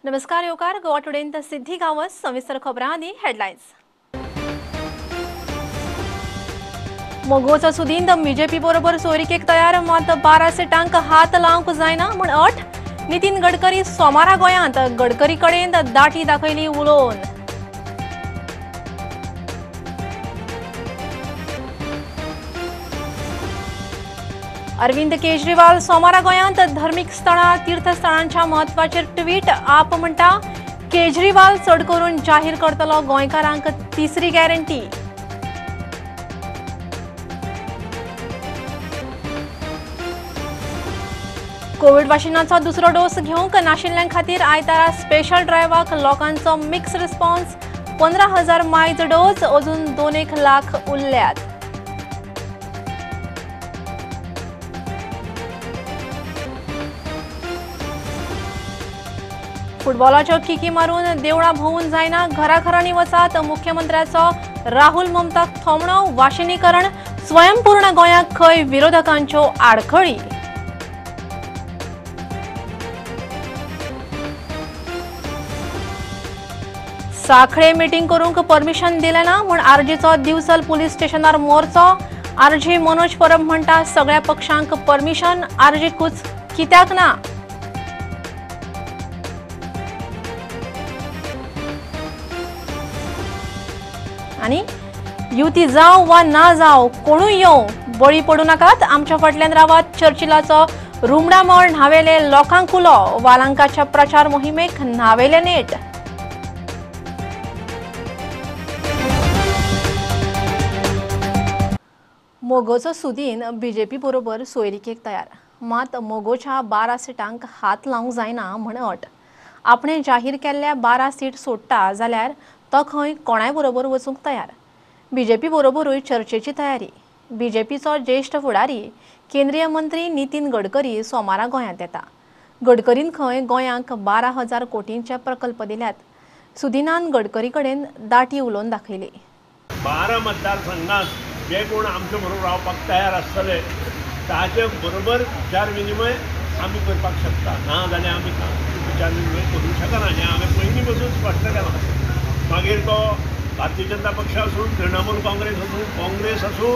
नमस्कार योकार गोवा टुडेंत सिद्धी गावस सविस्तर खबरां आनी हेडलायन्स। मोगोचो सुदीन बीजेपी बरोबर सोयरीकेक तयार मात 12 सीटांक हात लावंक जायना म्हण अट। नितीन गडकरी सोमारा गोंयांत गडकरी कडेन दाटी दाखयली उलोवन। अरविंद केजरीवाल सोमारा गोंयांत धर्मीक स्थळां तीर्थस्थळांच्या महत्वाचेर ट्वीट। आप म्हणटा केजरीवाल चड करून जाहीर करतलो गोंयकारांक तिसरी गॅरंटी। कोविड वाशिनाचो दुसरो डोस घेवंक नाशिल्ल्यां खातीर आयतारा स्पेशल ड्रायव्हाक लोकांचो मिक्स रिस्पॉन्स। 15,000 मायज डोस अजून 2 लाख उरल्यात। फुटबॉलाच्यो किकी मारून देवळां भोंवून जायना, घराघरांनी वचात मुख्यमंत्र्याचो राहुल ममताक थोमणो। वाशिनीकरण स्वयंपूर्ण गोंयाक खंय विरोधकांच्यो आडखळी। साखळे मिटींग करूंक परमिशन दिलें ना म्हूण आरजीचो दिवचल पुलीस स्टेशनार मोर्चो। आरजी मनोज परब म्हणटा सगळ्या पक्षांक परमिशन, आरजीकूच कित्याक ना। आनी युती जाव वा ना जाव कोणूय येवं बळी पडू नाकात, आमच्या फाटल्यान रावात। चर्चिलाचो रुमडा मळ न्हावेले लोकांक उलो, वालांकाच्या प्रचार मोहिमेक न्हावेले नेट। मोगोचो सुदीन बीजेपी बरोबर सोयरीकेक तयार मात मोगोच्या 12 सीटांक हात लावंक जायना म्हण अट। आपणे जाहीर केल्ल्या 12 सीट सोडटा जाल्यार तो खंय कोणाय बरोबर वचूंक तयार। बीजेपी बरोबरूय चर्चेची तयारी। बीजेपीचो ज्येष्ठ फुडारी केंद्रीय मंत्री नितीन गडकरी सोमारा गोंयांत येता। गडकरीन खंय गोंयांक 12,000 कोटींचे प्रकल्प दिल्यात। सुदिनान गडकरी कडेन दाटी उलोवन दाखयली। 12 मतदारसंघात जे कोण आमचे बरोबर रावपाक तयार आसतले ताचे बरोबर विचार विनिमय आमी करपाक शकता, ना जाल्यार आमी विचार विनिमय करूंक शकना। हें हांवें पयलीं पासून स्पश्ट केलां। मागीर तो भारतीय जनता पक्ष आसूं, तृणमूल काँग्रेस आसूं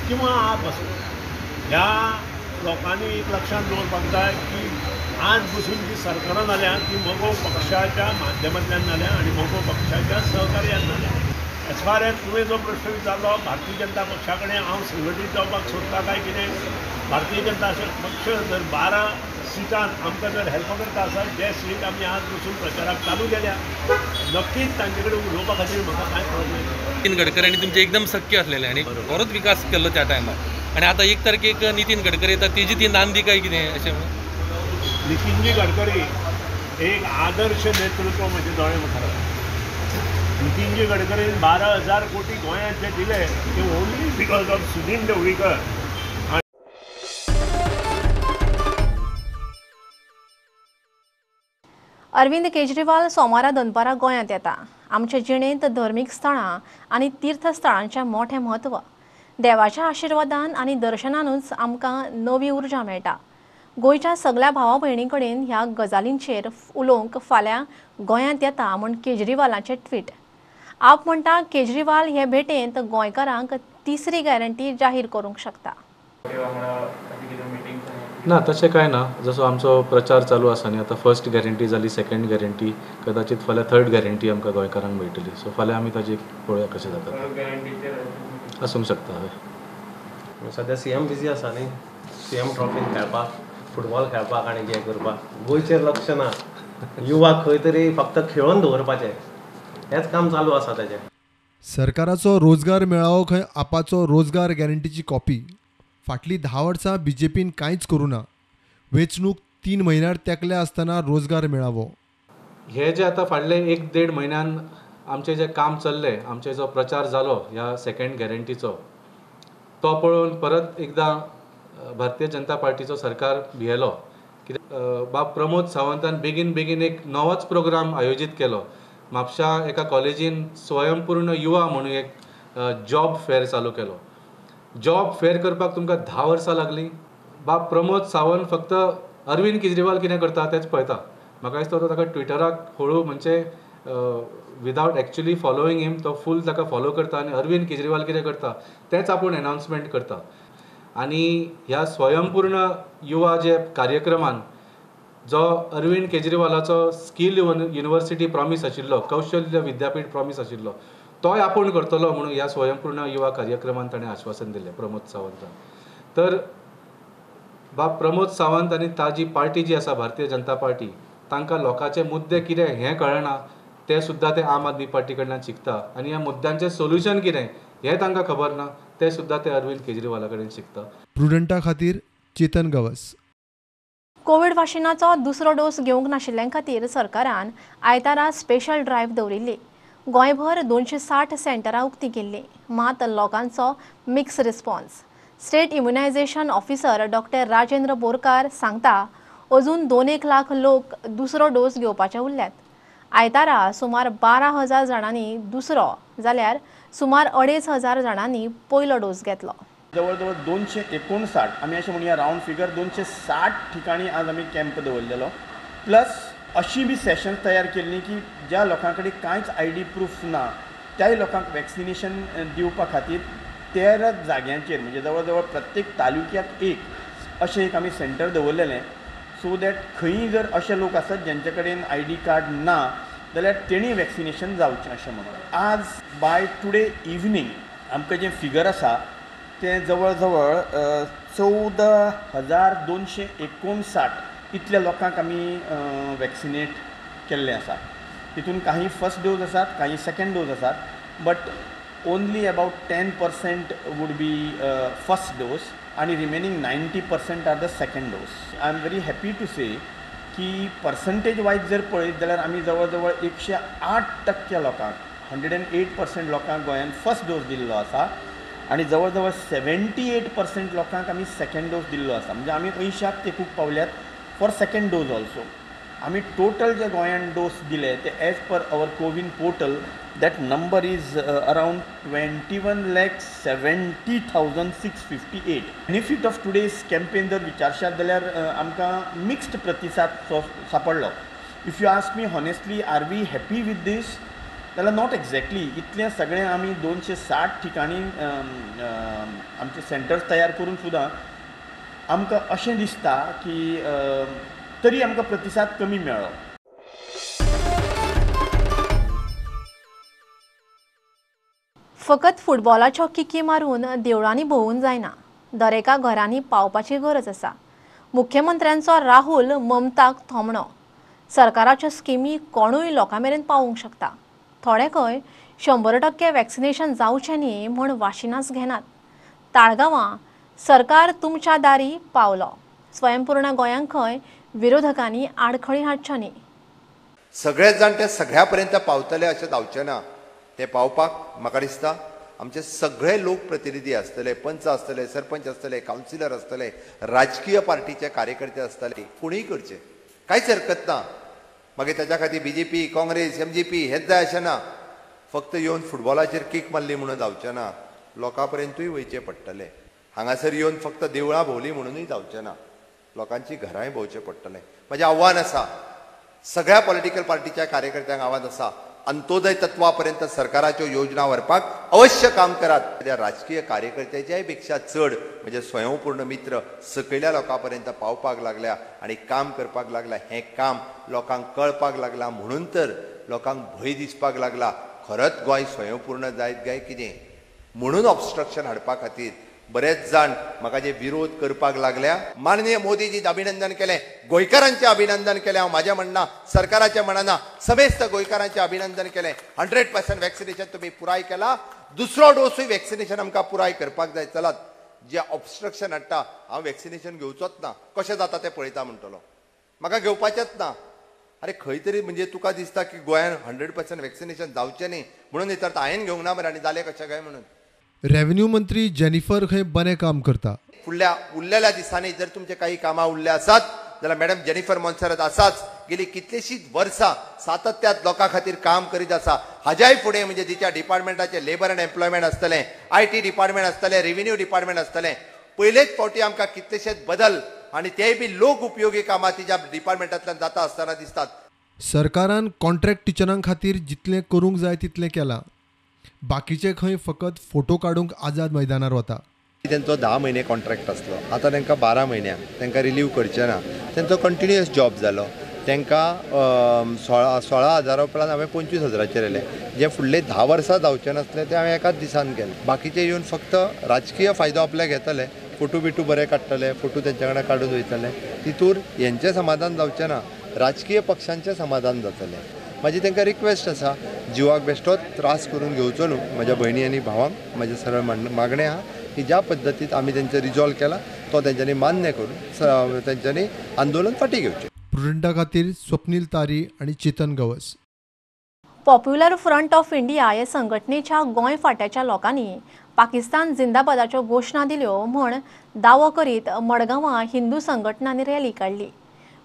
किंवा आप आसूं, ह्या लोकांनी एक लक्षात दवरपाक जाय की आज पसून जी सरकारां जाल्या ती मोगो पक्षाच्या माध्यमांतल्यान जाल्या आनी मोगो पक्षाच्या सहकार्यान जाल्या। एज फार एज तुवें जो प्रश्न विचारलो भारतीय जनता पक्षा कडेन हांव संघटीत जावपाक सोदता काय कितें, भारतीय जनता पक्ष जर 12 सीटांत आमकां जर हेल्प करता आसत, जे सीट आमी आज पसून प्रचाराक चालू केल्या, नक्कीच तांचे कडेन उलोवपा खातीर म्हाका कांय प्रॉब्लेम ना। नितीन गडकरी तुमचे एकदम सख्य असलेले आणि बरोच विकास केल्लो त्या टायमार आणि आता 1 तारखेक नितीन गडकरी येता, तेजी ती नांदी काय कितें अशें म्हणून? नितीनजी गडकरी एक आदर्श नेतृत्व म्हजे दोळे मुखार। नितीनजी गडकरीन 12,000 कोटी गोंयांत जे दिले ते only because of Sudin Dhavalikar. Arvind Kejriwal सोमारा दनपारा गोंयांत येता। आमचे जिणेंत धर्मीक स्थळां आनी तीर्थस्थळांचें मोठें म्हत्व। देवाच्या आशिर्वादान आनी दर्शनानूच आमकां नवी उर्जा मेळटा। गोंयच्या सगळ्या भावा भयणी कडेन ह्या गजालींचेर उलोवंक फाल्यां गोंयांत येता म्हूण केजरीवालाचें ट्वीट। आप म्हणटा केजरीवाल हे भेटेंत गोंयकारांक तिसरी गॅरंटी जाहीर करूंक शकता। ना तशें कांय ना, जसो आमचो प्रचार चालू आसा न्ही, आतां फर्स्ट गॅरंटी जाली, सेकंड गॅरंटी, कदाचित फाल्यां थर्ड गॅरंटी आमकां गोंयकारांक मेळटली। सो फाल्यां आमी ताजी पळोवया कशें जाता, आसूंक शकता। हय, सद्या सीएम बिजी आसा न्ही, सीएम ट्रॉफीन खेळपाक, फुटबॉल खेळपाक आनी कितें करपाक, गोंयचेर लक्ष ना। युवाक खंय तरी फक्त खेळोन दवरपाचें हेच काम चालू आसा ताचें। सरकाराचो रोजगार मेळावो खंय आपाचो रोजगार गॅरंटीची कॉपी। फाटलीं 10 वर्सां बीजेपीन कांयच करूं ना। वेंचणूक 3 म्हयन्यार तेंकले आसतना रोजगार मेळावो। हे जे आतां फाटले 1-1.5 म्हयन्यान आमचें जें काम चल्लें, आमचो जो प्रचार जालो ह्या सेकंड गॅरंटीचो, तो पळोवन परत एकदां भारतीय जनता पार्टीचो सरकार भियेलो। कित्याक बाब प्रमोद सावंतान बेगीन एक नवोच प्रोग्राम आयोजीत केलो। म्हापशा एका कॉलेजीन स्वयंपूर्ण युवा म्हणून एक जॉब फेर चालू केलो। जॉब फेर करपाक तुमकां 10 वर्सां लागलीं। बाब प्रमोद सावंत फक्त अरविंद केजरीवाल कितें करता तेंच पळयता। म्हाका दिसता तो ताका ट्विटराक हळू म्हणजे विदावट एक्चुअली फॉलोईंग हिम तो फूल ताका फॉलो करता आनी अरविंद केजरीवाल कितें करता तेंच आपूण एनावन्समेंट करता. आनी ह्या स्वयंपूर्ण युवा जे कार्यक्रमान जो अरविंद केजरीवालाचो स्कील युनिवर्सिटी प्रॉमीस आशिल्लो, कौशल्य विद्यापीठ प्रॉमीस आशिल्लो, तोय आपूण करतलो म्हणून ह्या स्वयंपूर्ण युवा कार्यक्रमान ताणें आश्वासन दिलें प्रमोद सावंतान. तर बाब प्रमोद सावंत आनी ताजी पार्टी जी आसा भारतीय जनता पार्टी, तांकां लोकांचे मुद्दे कितें हें कळना, ते सुद्दां ते आम आदमी पार्टी कडल्यान शिकता. आनी ह्या मुद्द्यांचें सोल्युशन कितें हें तांकां खबर ना, ते सुद्दां ते अरविंद केजरीवाला कडेन शिकता. प्रुडंटा खातीर चेतन गवस. कोविड वाशिनाचो दुसरो डोस घेवंक नाशिल्ल्यां खातीर सरकारान आयतारा स्पेशल ड्रायव्ह दवरिल्ली. गोंयभर 260 सेंटरां उक्तीं केल्लीं. मात लोकांचो mix response. State immunisation officer doctor Rajendra Borkar सांगता अजून 2-1 लाख लोक दुसरो डोस घेवपाचे उरल्यात. आयतारा सुमार 12,000 जाणांनी दुसरो जाल्यार सुमार 2,500 जाणांनी पयलो डोस घेतलो. जवळ जवळ 259 आमी अशें म्हणया रावंड फिगर 260 ठिकाणी आज आमी कॅम्प दवरलेलो. प्लस अशी बी सेशन तयार केल्ली की ज्या लोकां कडेन कांयच ID प्रूफ ना त्याय लोकांक वॅक्सिनेशन दिवपा खातीर 13 जाग्यांचेर म्हणजे जवळ जवळ प्रत्येक तालुक्याक एक अशें एक आमी सेंटर दवरलेलें. सो दॅट खंयी जर अशे लोक आसत ज्यांचे कडेन ID कार्ड ना जाल्यार तेणी वॅक्सिनेशन जावचें अशें म्हणून. आज बाय टुडे इवनिंग आमकां जें फिगर आसा तें जवळ जवळ 14,259 इतल्या लोकांक आमी वॅक्सिनेट केल्लें आसा. तितून काही फर्स्ट डोज आसात, काही सेकंड डोज आसात, but only about 10% would be first dose आणि remaining 90% are the second dose. I am very happy to say की पर्संटेज वायज जर पळयत जाल्यार आमी जवळ जवळ 108% लोकांक 108% लोकांक गोंयांत फर्स्ट डोज दिल्लो आसा आणि जवळ जवळ 78% लोकांक आमी सेकंड डोज दिल्लो आसा. म्हणजे आमी 80% तेकूंक पावल्यात फॉर सेकंड डोज ऑल्सो. आमी टोटल जे गोंयांत डोस दिले ते as per our CoWIN portal that number is around 21,70,658. Benefit of today's campaign जर विचारशात जाल्यार आमकां मिक्स्ड प्रतिसाद सापडलो. If you ask me honestly are we happy with this जाल्यार नॉट एक्झॅक्टली. इतलें सगळें आमी 260 ठिकाणी आमचे सेंटर्स तयार करून सुद्दां आमकां अशें दिसता की तरी आमकां प्रतिसाद कमी मेळ्ळो. फकत फुटबॉलाच्यो किकी मारून देवळांनी भोंवून जायना. दरेका घरांनी पावपाची गरज आसा. मुख्यमंत्र्यांचो राहुल ममताक थोमणो. सरकाराच्यो स्किमी कोणूय लोकां मेरेन पावूंक शकता. थोडे खंय 100% वॅक्सिनेशन जावचें न्ही म्हूण वाशिनास घेनात. ताळगांवां सरकार तुमच्या दारी पावलो. स्वयंपूर्ण गोंयांक खंय विरोधकांनी आडखळी हाडच्यो न्ही. सगळेच जाण ते सगळ्या पर्यंत पावतले अशें जावचें ना. ते पावपाक म्हाका दिसता आमचे सगळे लोकप्रतिनिधी आसतले, पंच आसतले, सरपंच आसतले, कावन्सिलर आसतले, राजकीय पार्टीचे कार्यकर्ते आसतले, कोणीय करचे कांयच हरकत ना. मागीर ताच्या खातीर BJP, काँग्रेस, MGP हेच जाय अशें ना. फक्त येवन फुटबॉलाचेर किक मारली म्हणून जावचें ना. लोकां पर्यंतूय वयचें पडटलें. हांगासर येवन फक्त देवळां भोंवली म्हणूनय जावचें ना. लोकांची घरांय भोंवचें पडटलें. म्हजें आव्हान आसा सगळ्या पॉलिटिकल पार्टीच्या कार्यकर्त्यांक आवाज आसा, अंत्योदय तत्वा पर्यंत सरकाराच्यो योजना व्हरपाक अवश्य काम करात. त्या राजकीय कार्यकर्त्याच्याय पेक्षा चड म्हणजे स्वयंपूर्ण मित्र सकयल्या लोकां पर्यंत पावपाक लागल्या आनी काम करपाक लागला. हें काम लोकांक कळपाक लागला म्हणून तर लोकांक भंय दिसपाक लागला. खरंच गोंय स्वयंपूर्ण जायत काय कितें म्हणून ऑब्स्ट्रक्शन हाडपा खातीर बरेच जाण म्हाका जे विरोध करपाक लागल्या. माननीय मोदीजींचे अभिनंदन केलें, गोंयकारांचें अभिनंदन केलें. हांव म्हाजें म्हणना, सरकाराचें म्हणना, समेस्त गोंयकारांचें अभिनंदन केलें. 100% वॅक्सिनेशन तुमी पुराय केला. दुसरो डोसूय वॅक्सिनेशन आमकां पुराय करपाक जाय. चलात जे ऑब्स्ट्रक्शन हाडटा हांव वॅक्सिनेशन घेवचोच ना. कशें जाता तें पळयता म्हणटलो. म्हाका घेवपाचेंच ना. अरे खंय तरी म्हणजे तुका दिसता की गोंयांत 100% वॅक्सिनेशन जावचें न्ही म्हणून तर हांवें घेवंक ना मरे आनी जालें कशें काय म्हणून. रेव्हेन्यू मंत्री जेनिफर खंय बरें काम करता. फुडल्या उरलेल्या दिसांनी जर तुमचे काही कामां उरले आसात जाल्यार मॅडम जेनिफर मोन्सेरात आसाच. गेली कितलीशींच वर्सां सातत्यात लोकां खातीर काम करीत आसा. हाज्याय फुडें म्हणजे तिच्या डिपार्टमेंटाचे लेबर अँड एम्प्लॉयमेंट आसतलें, IT डिपार्टमेंट आसतलें, रेव्हेन्यू डिपार्टमेंट आसतलें. पयलेच फावटी आमकां कितलेशेच बदल आणि तेय बी लोक उपयोगी कामां तिच्या डिपार्टमेंटांतल्यान जाता आसतना दिसतात. सरकारान कॉन्ट्रॅक्ट टिचरां खातीर जितलें करूंक जाय तितलें केलां. बाकीचे खंय फकत फोटो काडूंक आझाद मैदानार वता. त्यांचो 10 महिने कॉन्ट्रॅक्ट आसलो, आतां तांकां 12 म्हयन्या तांकां रिलीव करचें ना. तांचो कंटिन्युअस जॉब जालो. तांकां 16,000 उपरांत हांवें 25,000चेर येले. जे फुडले 10 वर्सां जावचें नासलें तें हांवें एकाच दिसान केलें. बाकीचे येवन फक्त राजकीय फायदो आपल्याक घेतले, फोटो बिटू बरे काडटले, फोटो तेंचे कडेन काडून वयतले. तितूर हेंचें समाधान जावचें ना, राजकीय पक्षांचें समाधान जातलें. म्हाजी तांकां रिक्वेस्ट आसा, जिवाक बेश्टोच त्रास करून घेवचो न्हू. म्हज्या भयणी आनी भावांक म्हजें सरळ मागणें आहा की ज्या पद्दतीत आमी तेंचें रिजॉल्व केला तो तेंच्यांनी मान्य करून तेंच्यांनी आंदोलन फाटीं घेवचें. प्रुडंटा खातीर स्वप्नील तारी आनी Chetan Gawas. Popular front of India ह्या संघटनेच्या गोंय फाट्याच्या लोकांनी पाकिस्तान जिंदाबादाच्यो घोशणा दिल्यो म्हूण दावो करीत मडगांवां हिंदू संघटनांनी रॅली काडली.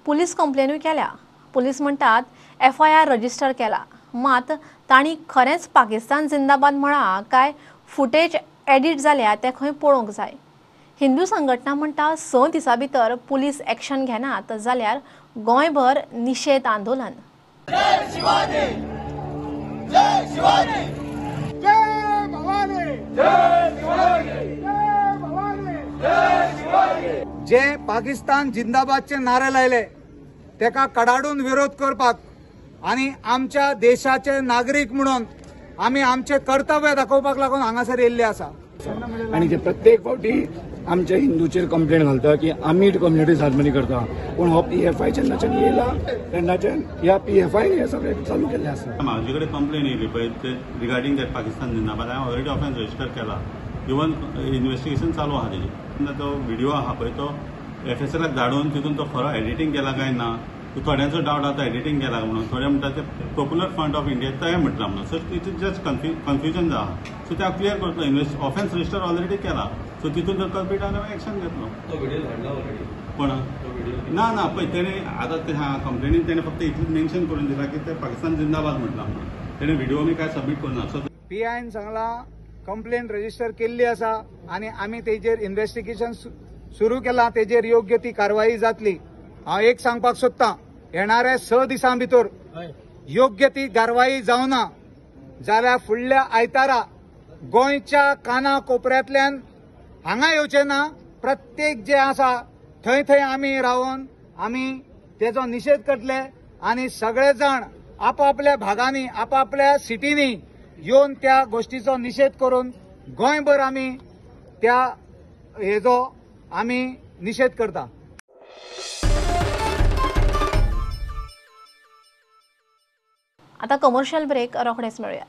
पुलीस कंप्लेनूय केल्या. पुलीस म्हणटात FIR रजिस्टर केला, मात तांणी खरेंच पाकिस्तान जिंदाबाद म्हणा काय फुटेज एडिट जाल्या तें खंय पळोवंक जाय. हिंदू संघटना म्हणटा 6 दिसां भितर पुलीस एक्शन घेनात जाल्यार गोंयभर निशेध आंदोलन. जे पाकिस्तान जिंदाबादचे नारे लायले तेका कडाडून विरोध करपाक आणि आमच्या देशाचे नागरिक म्हणून आमी आमचे कर्तव्य दाखोवपाक लागून हांगासर येयल्ले आसा. आणि ते प्रत्येक फावटी आमच्या हिंदूचेर कंप्लेंट घालता की आमी कम्युनिटी साजमनी करता, पूण हो PFI जेन्नाच्यान येयला तेन्नाच्यान ह्या PFI हे सगळें चालू केल्लें आसा. म्हाजे कडेन कंप्लेन येयली पळय रिगार्डींग दॅट पाकिस्तान जिंदाबाद. हांवें ऑलरेडी ऑफेन्स रजिस्टर केला. इवन इन्व्हेस्टिगेशन चालू आहा तेजें. तो व्हिडिओ आहा पळय तो FSLाक धाडून तितून तो खरो एडिटींग केला काय ना. थोड्यांचो डावट आता एडिटींग केला म्हणून, थोडे म्हणतात ते पॉप्युलर फ्रंट ऑफ इंडिया तय म्हटला म्हणून. So it is just confusion आहा. सो ते हांव क्लियर करतलो. ऑफेन्स रजिस्टर ऑलरेडी केला. सो तितून जर कल्पिटान हांवें एक्शन घेतलो. तो व्हिडिओ धाडला ऑलरेडी पण ना पळय तेणे आतां ते कंप्लेनीन तेणे फक्त इतलें मेन्शन करून दिला की ते पाकिस्तान जिंदाबाद म्हटला म्हणून. तेणे व्हिडिओ मी काय सबमीट करना. सो PIन सांगला कंप्लेंट रजिस्टर केल्ली आसा आणि आमी तेजेर इन्व्हेस्टिगेशन सुरू केला. तेजेर योग्य ती कारवाई जातली. हांव एक सांगपाक सोदतां, येणाऱ्या 6 दिसां भितर योग्य ती कारवाई जावना जाल्यार फुडल्या आयतारा गोंयच्या काना कोपऱ्यांतल्यान हांगा येवचें ना. प्रत्येक जे आसा थंय थंय आमी रावन आमी तेजो निशेध करतले आणि सगळे जाण आपापल्या भागांनी आपापल्या सिटींनी येवन त्या गोष्टीचो निशेध करून गोंयभर आमी त्या हेजो आमी निशेध करता. आता कमर्शियल ब्रेक रोखडेच मेळुयात.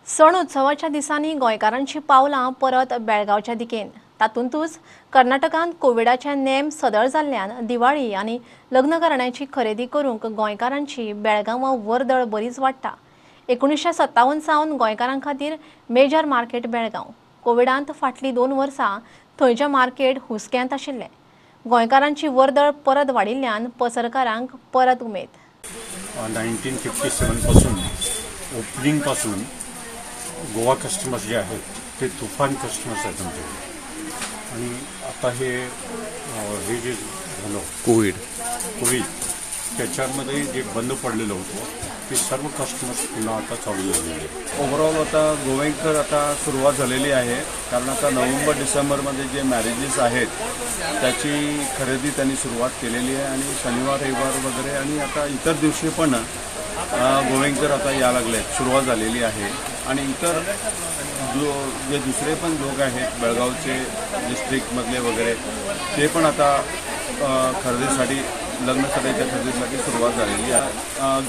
सण उत्सवाच्या दिसांनी गोंयकारांची पावलां परत बेळगांवच्या दिकेन. तातूंतूच कर्नाटकांत कोविडाचे नेम सदळ जाल्ल्यान दिवाळी आनी लग्न करण्याची खरेदी करूंक गोंयकारांची बेळगांवां वर्दळ बरीच वाडटा. 1957 सावन गोंयकारां खातीर मेजर मार्केट बेळगांव. कोविडांत फाटलीं 2 वर्सां थंयचें मार्केट हुस्क्यांत आशिल्लें. गोंयकारांची वर्दळ परत वाडिल्ल्यान पसरकारांक परत उमेद. 1957 पासून ओपनिंग पासून गोवा कस्टमर्स जे आहेत ते तुफान कस्टमर्स आहेत आमच्याकडे. आणि आता हे जे झालं कोविड त्याच्यामध्ये जे बंद पडलेलं होतं ते सर्व कस्टमर्स पुन्हा आता चालू झालेले आहेत. ओव्हरऑल आता गोवेकर आता सुरुवात झालेली आहे, कारण आता नोव्हेंबर डिसेंबरमध्ये जे मॅरेजेस आहेत त्याची खरेदी त्यांनी सुरुवात केलेली आहे आणि शनिवार रविवार वगैरे आणि आता इतर दिवशी पण गोवेकर आता या लागले आहेत, सुरुवात झालेली आहे. आणि इतर जे दुसरे पण लोक आहेत बेळगावचे डिस्ट्रिक्टमधले वगैरे ते पण आता खरेदीसाठी लग्नसराईच्या खरेदीसाठी सुरुवात झालेली आहे.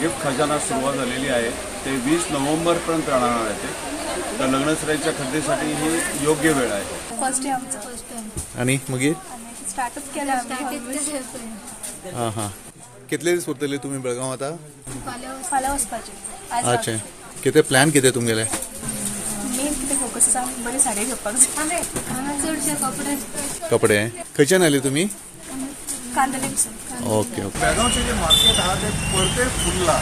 गिफ्ट खजाना सुरुवात झालेली आहे, ते 20 नोव्हेंबरपर्यंत राहणार आहे ते. तर लग्नसराईच्या खरेदीसाठी ही योग्य वेळ आहे. फर्स्ट टाइम आमचं आणि मागीर स्टार्टअप केलं हां हां कितले दीस उरतले तुमी बेळगांव आता? फाल्यां वचपाचें. अच्छा कितें प्लॅन कितें तुमगेलें? मेन कितें फोकस आसा बरी साडी घेवपाक जाय. चडशे कपडे खंयच्यान आयले तुमी? कांदोलींसून. Okay okay. बेळगांवचें जें मार्केट आहा तें परते फुल्लां.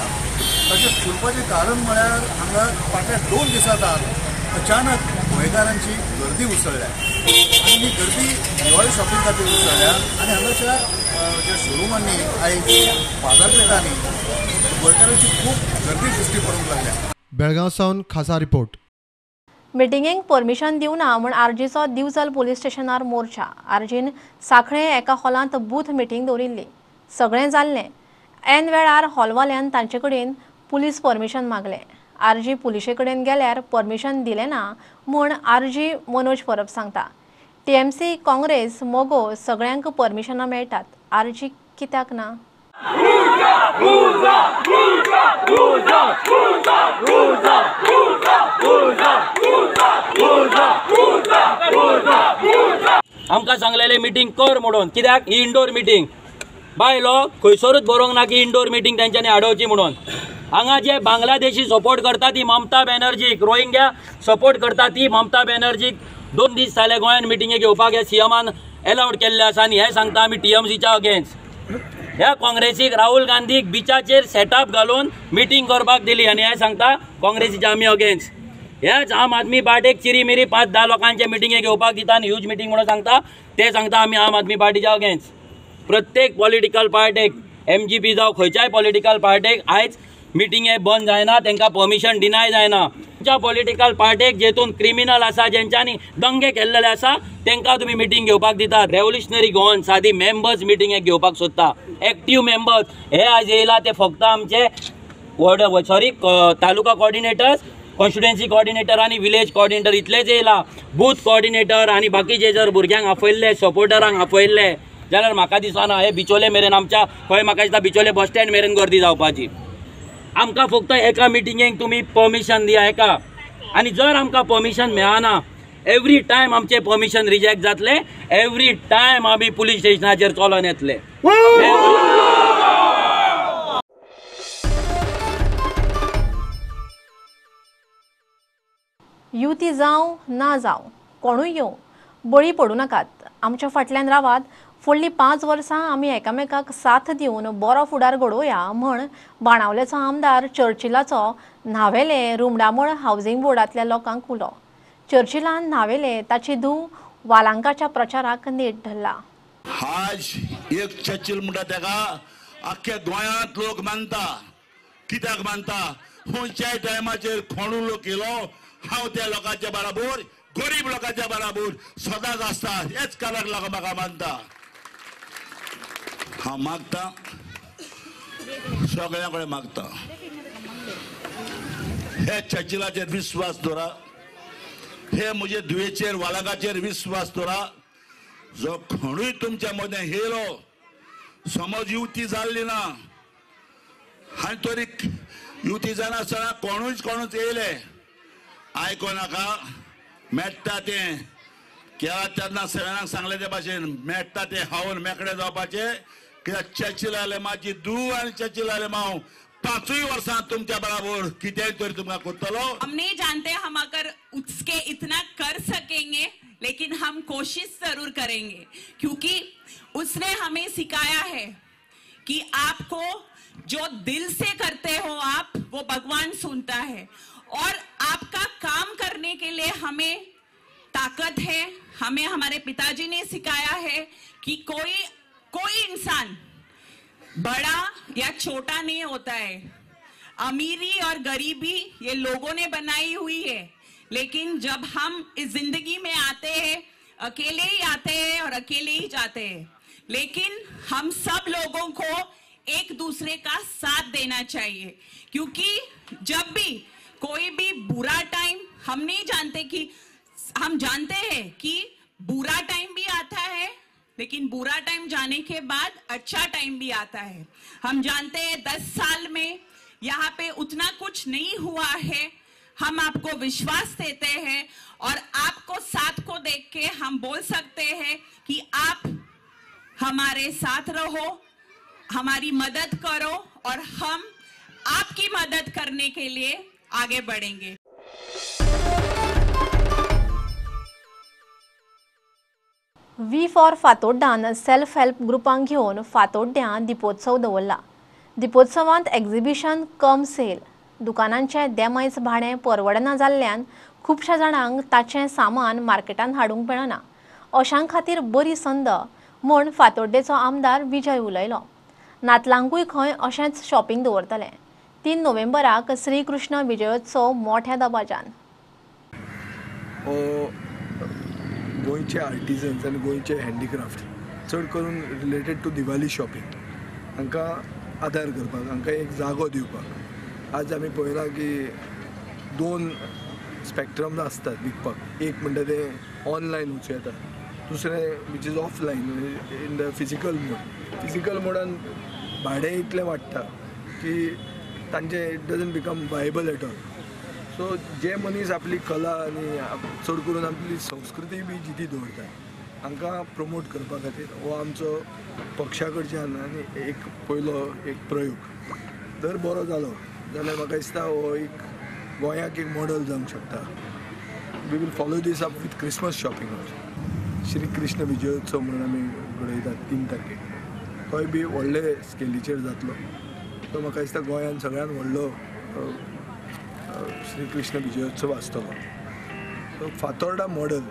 ताचें फुलपाचें कारण म्हळ्यार हांगा फाटल्या 2 दिसांत अचानक गोंयकारांची गर्दी उसळ्ळ्या आनी ही गर्दी दिवाळी शॉपिंग खातीर उसळ्ळ्या आनी हांगाच्या ज्या शोरुमांनी आयज बाजारपेठांनी गोंयकारांची खूब गर्दी दिश्टी पडूंक लागल्या. बेळगांव सावन खासा रिपोर्ट. मिटिंगेक परमिशन दिवना म्हूण आरजीचो दिवचल पुलीस स्टेशनार मोर्चा. आरजीन सांखळे एका हॉलांत बूथ मिटींग दवरिल्ली. सगळें जाल्लें ऐन वेळार हॉलवाल्यान तांचे कडेन पुलीस परमिशन मागलें. आरजी पुलिशे कडेन गेल्यार परमिशन दिलें ना म्हूण आरजी मनोज परब सांगता. टीएमसी काँग्रेस मोगो सगळ्यांक परमिशनां मेळटात, आरजी कित्याक ना? आमकां सांगलेले मिटींग कर म्हणून. कित्याक ही इंडोर मिटींग बायलो खंयसरूच बरोवंक ना की इंडोर मिटींग तेंच्यांनी हाडोवची म्हणून. हांगा जे बांगलादेशी सपोर्ट करता ती ममता बॅनर्जीक, रोहिंग्या सपोर्ट करता ती ममता बॅनर्जीक 2 दीस जाले गोंयान मिटींगेक येवपाक हे सीएमान एलाउड केल्ले आसा आनी हे सांगता आमी टीएमसीच्या अगेन्स्ट. ह्या काँग्रेसीक राहुल गांधीक बिचाचेर सेटअप घालून मिटींग करपाक दिली आनी हे सांगता काँग्रेसीच्या आमी अगेन्स्ट. हेच आम आदमी पार्टीक चिरीमिरी 5-10 लोकांचे मिटींगेक येवपाक दिता आनी ह्यूज मिटींग म्हणून सांगता ते सांगता आमी आम आदमी पार्टीच्या अगेन्स्ट. प्रत्येक पॉलिटिकल पार्टीक MGP जावं खंयच्याय पॉलिटिकल पार्टीक आयज मिटींगे बंद जायना, तांकां परमिशन डिनाय जायना. ज्या पॉलिटिकल पार्टीक जेतून क्रिमिनल आसा, जेंच्यांनी दंगे केल्लेले आसा तांकां तुमी मिटींग घेवपाक दितात. रेव्होल्युशनरी गोवन सादी मेंबर्स मिटींगेक घेवपाक सोदता, एक्टीव मेंबर्स. हे आज येयला ते फक्त आमचे तालुका कॉर्डिनेटर्स, कॉन्स्टिट्युएन्सी कॉर्डिनेटर आनी विलेज कॉर्डिनेटर इतलेच येयला. बूथ कॉर्डिनेटर आनी बाकीचे जर भुरग्यांक आपयल्ले, सपोर्टरांक आपयल्ले जाल्यार म्हाका दिसना हे बिचोले मेरेन आमच्या खंय म्हाका दिसता बिचोले बस स्टँड मेरेन गर्दी जावपाची. आमकां फक्त एका मिटींगेक तुमी परमिशन दिया एका. आनी जर आमकां परमिशन मेळना, एवरी टायम आमचे परमिशन रिजेक्ट जातले, एवरी टायम आमी पुलीस स्टेशनाचेर चलोन येतले. युती जावं ना जावं कोणूय येवं बळी पडूं नाकात. आमच्या फाटल्यान रावात. फुडलीं 5 वर्सां आमी एकामेकाक साथ दिवन बरो फुडार घडोवया म्हण बाणावलेचो आमदार चर्चिलाचो न्हावेले रुमडामोळ हावजिंग बोर्डांतल्या लोकांक उलो. चर्चिलान न्हावेले ताची धूव वालांकाच्या प्रचाराक नेट धरला. आज एक चर्चिल म्हणटा तेका अख्ख्या गोंयांत लोक मानता. कित्याक मानता? खंयच्याय टायमाचेर कोणूय लोक येयलो हांव त्या लोकांच्या बराबर, गरीब लोकांच्या बराबर सदांच आसता. हेच काराक लागून म्हाका मानता. हांव मागता, सगळ्यां कडेन मागता, हे चर्चिलाचेर विश्वास दवरा, हे म्हजे दुयेचेर वालांकाचेर विश्वास दवरा. जो कोणूय तुमच्या मदें येयलो, समज युती जाल्ली ना आनी तरी युती जायनासतना कोणूच येयले, आयको नाका. मेट्टा तें केला तेन्ना सगळ्यांक सांगले ते भाशेन मेट्टा ते हावून मेकळे जावपाचे. कित्याक चर्चिल आले म्हाजी धूव आनी चर्चिल आले हांव 5 वर्सां तुमच्या बराबर कितेंय तरी तुमकां करतलो. हम नहीं जानते हम अगर उसके इतना कर सकेंगे, लेकिन हम कोशिश जरूर करेंगे, क्योंकि उसने हमें सिखाया है कि आपको जो दिल से करते हो आप, वो भगवान सुनता है. और आपका काम करने के लिए हमें ताकत है. हमें हमारे पिताजी ने सिखाया है कि कोई इंसान बड़ा या छोटा नहीं होता है. अमीरी और गरीबी ये लोगों ने बनाई हुई है, लेकिन जब हम इस जिंदगी में आते हैं अकेले ही आते हैं और अकेले ही जाते हैं। लेकिन हम सब लोगों को एक दूसरे का साथ देना चाहिए, क्योंकि जब भी कोई भी बुरा टाइम, हम नहीं जानते कि, हम जानते हैं कि बुरा टाइम भी आता है, लेकिन बुरा टाइम जाने के बाद अच्छा टाइम भी आता है। हम जानते हैं 10 साल में यहाँ पे उतना कुछ नहीं हुआ है। हम आपको विश्वास देते हैं और आपको साथ को देख के हम बोल सकते हैं कि आप हमारे साथ रहो, हमारी मदद करो और हम आपकी मदद करने के लिए आगे बढ़ेंगे। वी फॉर फातोड्डान सेल्फ हेल्प ग्रुपांक घेवन फातोड्ड्यां दिपोत्सव दवरला। दिपोत्सवांत एक्झिबिशन कम सेल, दुकानांचें देमायज भाडें परवडना जाल्ल्यान खुबश्या जाणांक ताचें सामान मार्केटांत हाडूंक मेळना। अशां खातीर बरी संद म्हूण फातोड्डेचो आमदार विजय उलयलो। नातलांकूय खंय अशेंच शॉपिंग दवरतले। 3 नोव्हेंबराक श्रीकृष्ण विजयोत्सव मोठ्या दबाज्यान। गोंयचे आर्टिजन्स आनी गोंयचे हँडीक्राफ्ट चड करून रिलेटेड टू दिवाली शॉपिंग हांकां आदार करपाक, हांकां एक जागो दिवपाक आज आमी पळयलां की 2 स्पॅक्ट्रम आसतात विकपाक। एक म्हणटा तें ऑनलायन वचूं येता, दुसरें which is offline in the physical mode. Physical मोडान भाडें इतलें वाडटा की तांचें it doesn't become viable at all. So जे मनीस आपली कला आनी चड करून आपली संस्कृती बी जिती दवरतात हांकां प्रमोट करपा खातीर हो आमचो पक्षा कडच्यान आनी एक पयलो एक प्रयोग जर बरो जालो जाल्यार म्हाका दिसता हो एक गोंयाक एक मॉडल जावंक शकता। We will follow this up with Christmas shopping also. Shri Krishna विजयोत्सव म्हणून आमी घडयतात 3 तारखेक, तोय बी व्हडले स्केलीचेर जातलो। तो म्हाका दिसता गोंयान सगळ्यान व्हडलो श्री कृष्ण विजयोत्सव आसतलो। So Fatorda model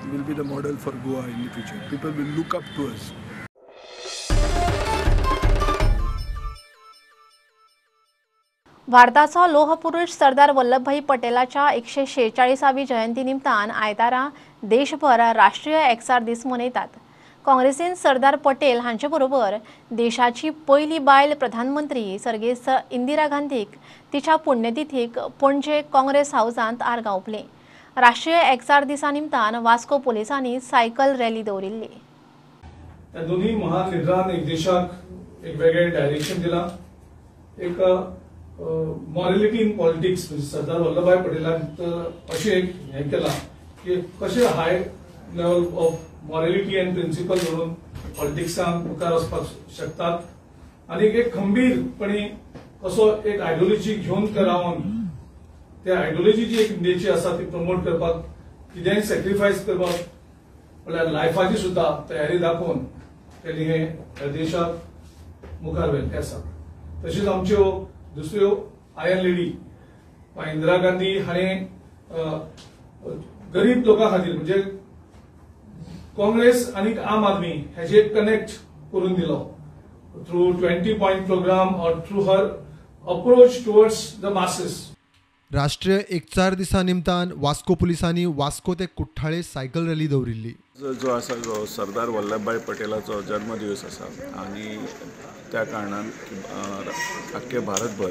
will be the model for Goa in the future. People will look up to us. भारताचो लोह पुरुष सरदार वल्लभभाई पटेलाच्या 146वी जयंती निमतान आयतारा देशभर राष्ट्रीय एकचार दीस मनयतात। काँग्रेसीन सरदार पटेल हांचे बरोबर देशाची पहिली बायल प्रधानमंत्री सर्गेस्त इंदिरा गांधीक तिच्या पुण्यतिथीक पणजे काँग्रेस हाऊसांत आर्गां ओंपली। राष्ट्रीय एकचार दिसा निमतान वास्को पोलिसांनी सायकल रॅली दवरिल्ली। त्या दोन्ही महान लिडरान एक देशाक एक वेगळें डायरेक्शन दिला, एक morality in politics. Sardar Vallabhbhai पटेलान अशें एक हें केलां की कशें high level of morality and principle म्हणून पॉलिटिक्सान मुखार वचपाक शकतात आनी एक खंबीरपणी कसो एक आयडियोलॉजी घेवन रावन त्या आयडियोलॉजी जी एक इंडियेची आसा ती प्रमोट करपाक कितेंय सॅक्रिफायस करपाक म्हळ्यार लायफाची सुद्धा तयारी दाखोवन त्यांनी हे देशाक मुखार व्हेल्ले आसा। तशेंच आमच्यो दुसऱ्यो आयर्न लेडी इंदिरा गांधी हाणें गरीब लोकां खातीर म्हणजे काँग्रेस आनी आम आदमी हेजे कनेक्ट करून दिलो थ्रू 20 पॉइंट प्रोग्राम और through her approach towards the masses. राष्ट्रीय एकचार दिसा निमतान वास्को पुलिसांनी वास्को ते कुठ्ठाळे सायकल रॅली दवरिल्ली। जो आसा जो सरदार वल्लभभाई पटेलाचो जन्मदिवस आसा आनी त्या कारणान आख्खे भारतभर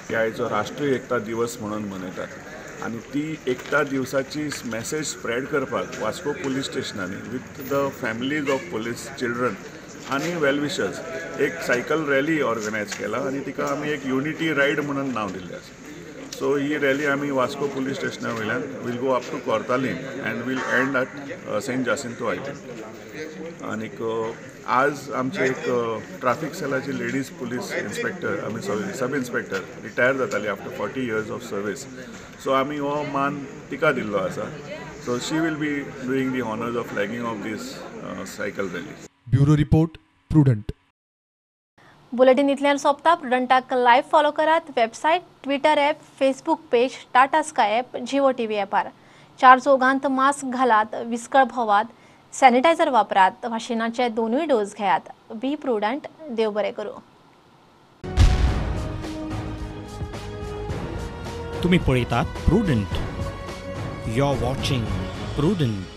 ह्या हाचो राष्ट्रीय एकता दिवस म्हणून मनयतात आनी ती एकता दिवसाची मॅसेज स्प्रेड करपाक वास्को पुलीस स्टेशनांनी with the families of police children आनी वेलविशर्स एक सायकल रॅली ऑर्गनायज केला आनी तिका आमी एक युनिटी रायड म्हणून नांव दिल्लें आसा। सो ही रॅली आमी वास्को पुलीस स्टेशना वयल्यान will go up to Cortalim and will end at saint Jacinto island. आनीक आज आमचे एक ट्रॅफिक सेलाची लेडीज पुलीस इन्स्पेक्टर आमी सब इन्स्पेक्टर रिटायर जाताली after 40 years of service. So आमी हो मान तिका दिल्लो आसा। So she will be doing the honours of flagging off this cycle rally. Bureau report Prudent. Bulletin इतल्यान सोंपता। प्रुडंटाक लायव्ह फॉलो करात। Website, Twitter app, Facebook page, Tata sky app, Jio TV ॲपार। 4 चौगांत मास्क घालात, विस्कळ भोवात, सॅनिटायझर वापरात, वाशिनाचे 2 डोस घेयात। बी प्रुडंट। देव बरें करूं। तुम्ही पळयतात Prudent. You are watching prudent.